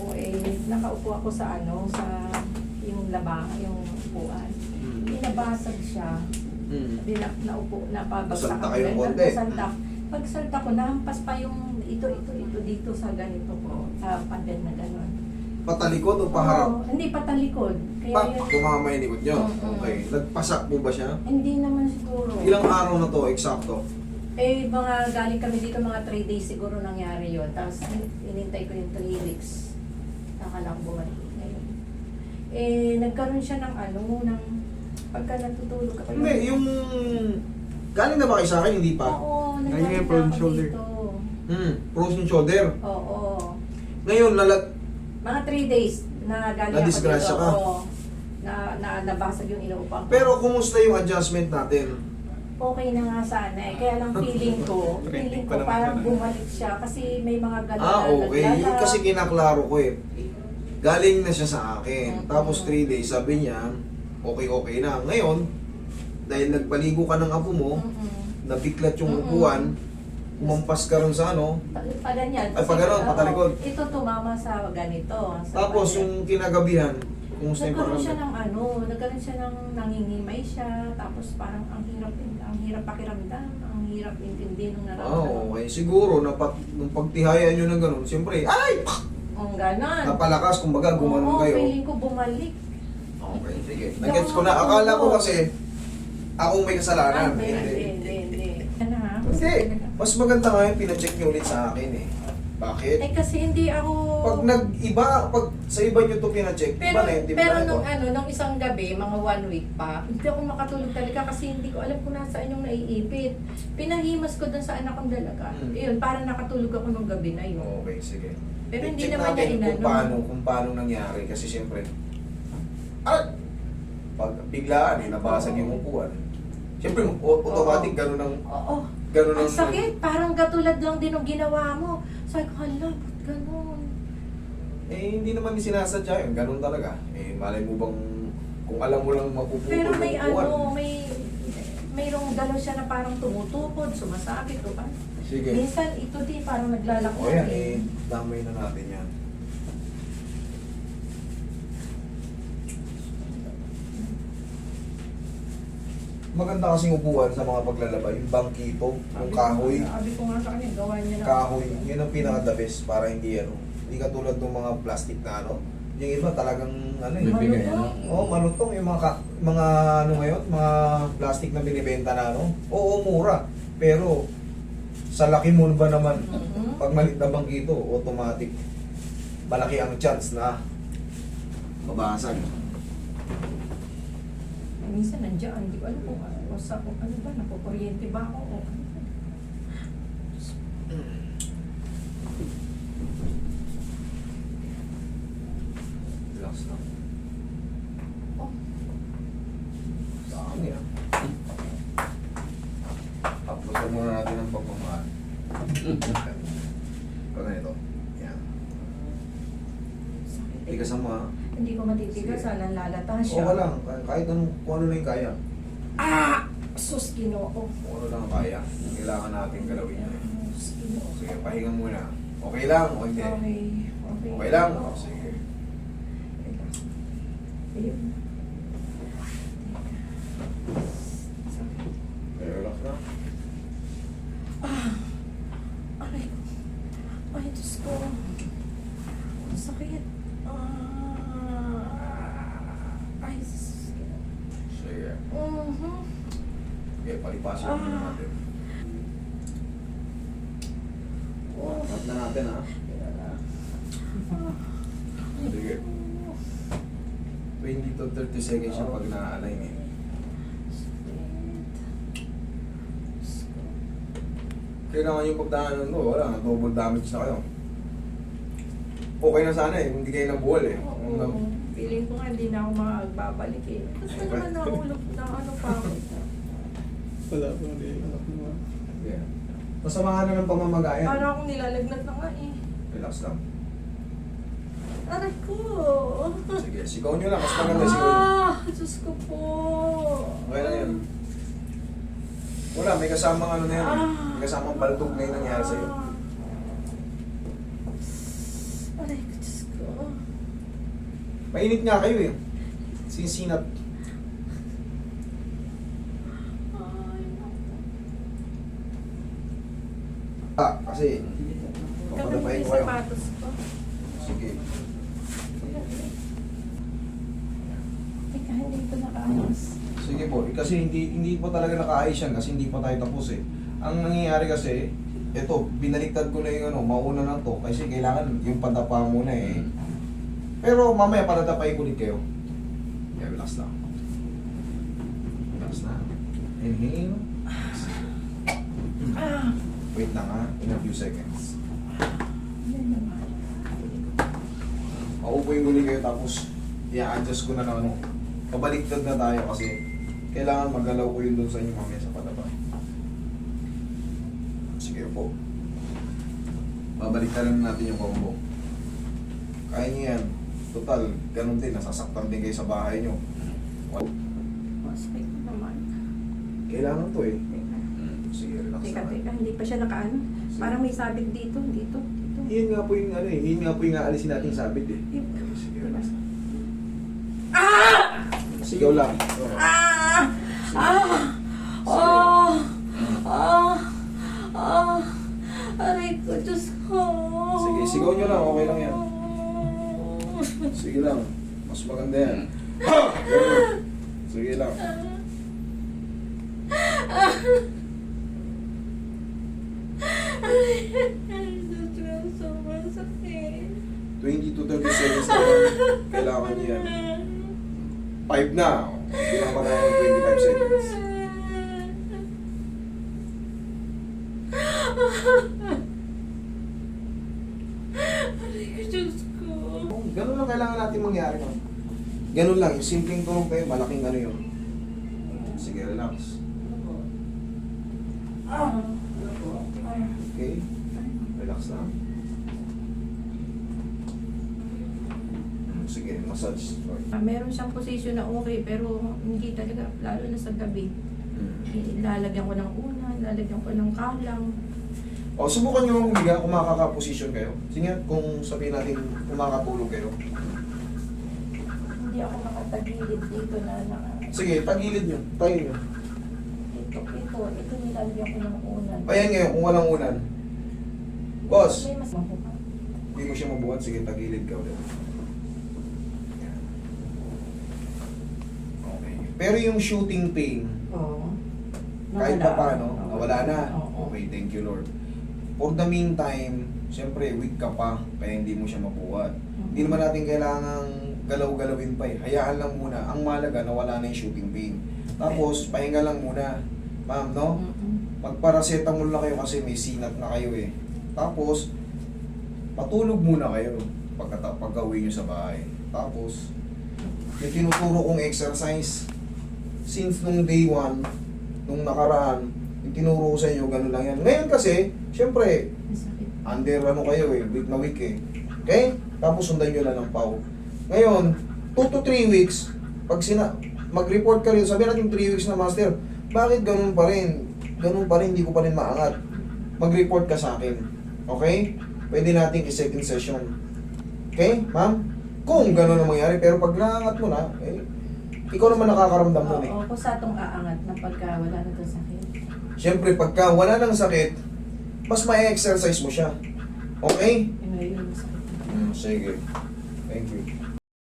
Oo, nakaupo ako sa sa yung labang, yung upuan. Pinabasag siya. Sabi naupo, napabagsak Nasalta ako. kayo ng konti. Pagsalta ko, nahampas pa yung ito dito sa ganito ko, sa pader na gano'n. Patalikod o paharap? Oo, hindi patalikod. Kaya yun, Tumama yung likod nyo? Mm-mm. Okay. Nagpasak po ba siya? hindi naman siguro. Ilang araw na to, eksakto? Mga galing kami dito, mga 3 days siguro nangyari yun. Tapos inintay ko yung 3 weeks. Nakala ko bumalik ngayon. Nagkaroon siya ng ng pagka natutulog ako. Hindi, yung... Galing na ba kayo sa akin? Hindi pa? Oo, Ngayon nagkaroon yung na frozen ako shoulder. dito. Frozen shoulder. Oo. Ngayon, Mga 3 days na galing ako Na-disgrasya dito. ka? Oo. Nabasag yung inuupa ko. pero kumusta yung adjustment natin? Okay na nga sana eh. Kaya lang feeling ko parang bumalik siya kasi may mga galaw Okay. Yun kasi kinaklaro ko eh. Galing na siya sa akin. Mm-hmm. Tapos 3 days, sabi niya, okay na. Ngayon, dahil nagpaligo ka ng apo mo, nabiklat yung upuan, umampas ka ron sa Paganyan. Ay, paganon, patalikod. Ito tumama sa ganito. Sa tapos pader. yung kinagabihan, kumusta yung Nagkaroon siya pakiramdam? nagkaroon siya ng nangingimay siya, tapos parang ang hirap pakiramdam, ang hirap intindihin ng nararamdaman. Okay. Siguro, nung pagtihayan nyo ng ganun, siyempre, ay! Ang ganon. Napalakas, kumbaga, gumanon Oo, kayo. feeling ko bumalik. Okay, sige. Nagets ko na. Akala ko kasi, akong may kasalanan. Hindi. Ano ha? Hindi. Mas maganda nga yung pinacheck nyo ulit sa akin eh. Bakit? Kasi hindi ako... Pag sa iba nyo ito pinacheck, Pero, iba na yun, di ba pero na ito? nung isang gabi, mga 1 week pa, hindi ako makatulog talaga kasi hindi ko alam kung nasaan yung naiipit. Pinahimas ko dun sa anak kong dalaga. Yun, parang nakatulog ako nung gabi na yun. Okay, sige. Pero hindi I-check naman natin niya kung paano nangyari. Kasi siyempre, pag biglaan, nabasag yung upuan. Siyempre, automatic, ganun ang... Oo. Ganun Ang sakit, parang katulad lang din ng ginawa mo. Sabi ko, hala, ba't ganun? hindi naman din sinasadya yun. Ganun talaga. Malay mo bang, kung alam mo lang mapuputol Pero may yung upuan. mayroong gano'n siya na parang tumutukod, sumasakit o ano. Sige. Minsan ito din parang naglalakad. O yan, damay na natin yan. Maganda kasing upuan sa mga paglalaba, yung bangkito, yung kahoy. Sabi ko nga sa kanya, gawa niya na. Kahoy, yun ang pinaka-the best para hindi hindi katulad ng mga plastic na yung iba talagang Bibigay, malutong yung mga ngayon, mga plastic na binibenta na Oo, mura. Pero sa laki mo ba naman, pag malit na bangkito, automatic malaki ang chance na mabasag. Minsan nandiyan, hindi ko alam kung ano ba, nakukuryente ba ako o ano. Relax lang. Oh. Dami ah. Uploadan muna natin ang pagmamahal. Pag ganito. Yan. Tigas ang mga. Hindi ko matitigas, alang lalata siya. Okay lang. Kahit kung ano na yung kaya. Sus, Ginoo. Kung ano lang ang kaya. Kailangan natin galawin yan. Sus, Ginoo. Sige, pahinga muna. Okay lang o hindi? Okay. Okay lang? Sige. Ayun. Relax na. Aray ko. Ay, Diyos ko. Ang sakit. Ay, sus. Sige. Okay, palipasin muna natin. Cut na natin ha. Sige. 20 to 30 seconds siya pag na-align eh. Kailangan yung pagdaanan mo, wala, double damage na kayo. Okay na sana eh, hindi kayo nabuhol eh. Feeling ko nga hindi na ako magbabalik eh. Kasi naman nahulog na ano pa ako. Wala po rin. Yeah. Masamahan na ng pamamagayan. Para akong nilalagnat na nga eh. Relax lang. Aray ko. Sige, sigaw nyo lang. Mas maganda sigaw nyo. Diyos ko po. Okay na yan. Wala, may kasamang ano na yan. May kasamang baldog na yung nangyari sa'yo. Aray ko, Diyos ko. Mainit nga kayo eh. Sinsinat. Ay, naku. Kasi Gagawin ko papadapain yung ko kayo. sapatos ko. Sige. Teka, hindi ko nakaayos. Sige po. Kasi hindi po talaga nakaayos yan kasi hindi pa tayo tapos eh. Ang nangyayari kasi, ito, binaliktad ko na yung mauna na to kasi kailangan yung padapa muna eh. Pero mamaya padadapay ko ulit kayo. Yeah, relax lang. Relax na. Inhale. Wait lang ha, in a few seconds. Yan naman. Maupo yung muli kayo tapos i-adjust ko na ng ano. Pabaliktad na tayo kasi kailangan magalaw ko yun doon sa inyo mamaya sa padapa. Sige po. Babaliktad lang natin yung combo. Kaya niyo yan. Total, ganun din. Nasasaktan din kayo sa bahay nyo. Hospital naman. Kailangan to eh. Teka, Sige, relax teka, naman. teka, hindi pa siya nakaano. Parang may sabit dito, dito, dito. Yun nga po yung ano eh. Yun nga po yung aalisin natin sabit eh. Sige, relax. Sigaw lang. Oo. Ah! Ah! Oh! Ah! Ah! Aray ko, Diyos ko! Sige, sigaw nyo lang. Okay lang yan. Sige lang. Mas maganda yan. Ganun. Sige lang. Diyos ko, sobrang sakit. 20 to 30 seconds na lang. Kailangan nyo yan. 5 na. Kailangan pa tayo ng 25 seconds. Aray ko, Diyos ko. Ganun lang kailangan natin mangyari. No? Ganun lang. Yung simpleng tulong kayo, malaking ano yun. Sige, relax. Ah! Okay? Relax lang. Sige, massage. Okay. Meron siyang position na okay, pero hindi talaga, lalo na sa gabi. Lalagyan ko ng unan, lalagyan ko ng kalang. O, subukan nyo humiga kung makaka-position kayo. Sige, kung sabihin natin kumakatulog kayo. Hindi ako nakatagilid dito na Sige, tagilid nyo. Tayo nyo. ito nilalagyan ko ng unan. Ayan ngayon, kung walang unan. Boss! May mas mabuka. Hindi mo siya mabuhat. Sige, tagilid ka ulit. Yan. Okay. Pero yung shooting pain, Oo. kahit pa paano, nawala na. Oo. Okay, thank you Lord. For the meantime, siyempre weak ka pa, kaya hindi mo siya mabuhat. Hindi naman natin kailangang galaw-galawin pa eh. Hayaan lang muna. Ang mahalaga, nawala na yung shooting pain. Tapos, pahinga lang muna. Ma'am, no? Magparacetamol na kayo kasi may sinat na kayo eh. Tapos, patulog muna kayo pagka-uwi nyo sa bahay. Tapos, may tinuturo kong exercise. Since nung day 1, nung nakaraan, yung tinuro ko sa inyo, gano'n lang yan. Ngayon kasi, syempre, Masakit. under ano kayo eh, week na week eh. Okay? Tapos sundan nyo lang ng pau. Ngayon, 2 to 3 weeks, pag mag-report ka rin, sabi natin 3 weeks na master, bakit ganun pa rin? Ganun pa rin, hindi ko pa rin maangat. Mag-report ka sa akin. Okay? Pwede nating i-second session. Okay, ma'am? Kung ganun ang mangyari, pero pag naangat mo na, eh, ikaw naman nakakaramdam nun eh. Oo, kung sa itong aangat na pagka wala na ito sakit. Siyempre, pagka wala nang sakit, mas ma-exercise mo siya. Okay? Ngayon, masakit. Sige. Thank you.